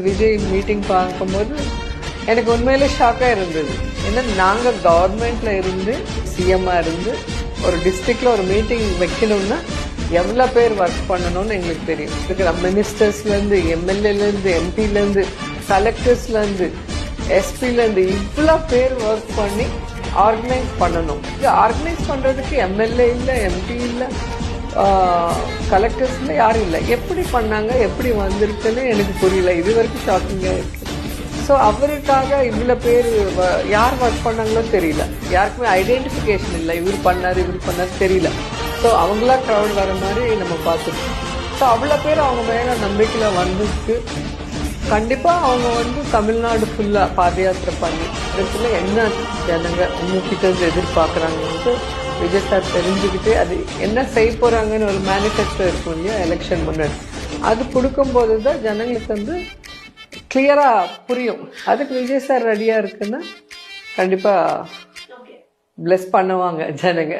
Vijay meeting பார்க்கும்போது எனக்கு உண்மையிலே ஷாக்காக இருந்தது. ஏன்னா நாங்கள் கவர்மெண்ட்ல இருந்து சிஎம்மா இருந்து ஒரு டிஸ்ட்ரிக்ட்ல ஒரு மீட்டிங் வைக்கணும்னா எவ்வளோ பேர் ஒர்க் பண்ணணும்னு எங்களுக்கு தெரியும். இருக்கிற மினிஸ்டர்ஸ்லேருந்து, எம்எல்ஏலேருந்து, எம்பிலேருந்து, கலெக்டர்ஸ்லேருந்து, எஸ்பிலேருந்து இவ்வளோ பேர் ஒர்க் பண்ணி ஆர்கனைஸ் பண்ணணும். இது ஆர்கனைஸ் பண்ணுறதுக்கு எம்எல்ஏ இல்லை, எம்பி இல்லை, கலெக்டர்ஸ்ல யாரும் இல்லை. எப்படி பண்ணாங்க, எப்படி வந்திருக்குன்னு எனக்கு புரியல. இது வரைக்கும் ஷாக்கிங்காக இருக்கு. ஸோ அவருக்காக இவ்வளோ பேர் யார் ஒர்க் பண்ணாங்களோ தெரியல. யாருக்குமே ஐடென்டிஃபிகேஷன் இல்லை. இவர் பண்ணார் தெரியல. ஸோ அவங்களா க்ரௌட் வர மாதிரி நம்ம பார்த்துருக்கோம். ஸோ அவ்வளோ பேர் அவங்க மேலே நம்பிக்கையில் வந்ததுக்கு கண்டிப்பாக அவங்க தமிழ்நாடு ஃபுல்லாக பாத யாத்திரை பண்ணி இடத்துல என்ன ஜனங்க உங்ககிட்ட எதிர்பார்க்குறாங்கன்ட்டு விஜய் சார் தெரிஞ்சுக்கிட்டு அது என்ன செய்ய போகிறாங்கன்னு ஒரு மேனிஃபெஸ்டோ இருக்கும் இல்லையா எலெக்ஷன் முன்னாடி, அது கொடுக்கும்போது தான் ஜனங்களுக்கு கிளியராக புரியும். அதுக்கு விஜய் சார் ரெடியாக இருக்குன்னா கண்டிப்பாக பிளஸ் பண்ணுவாங்க ஜனங்க.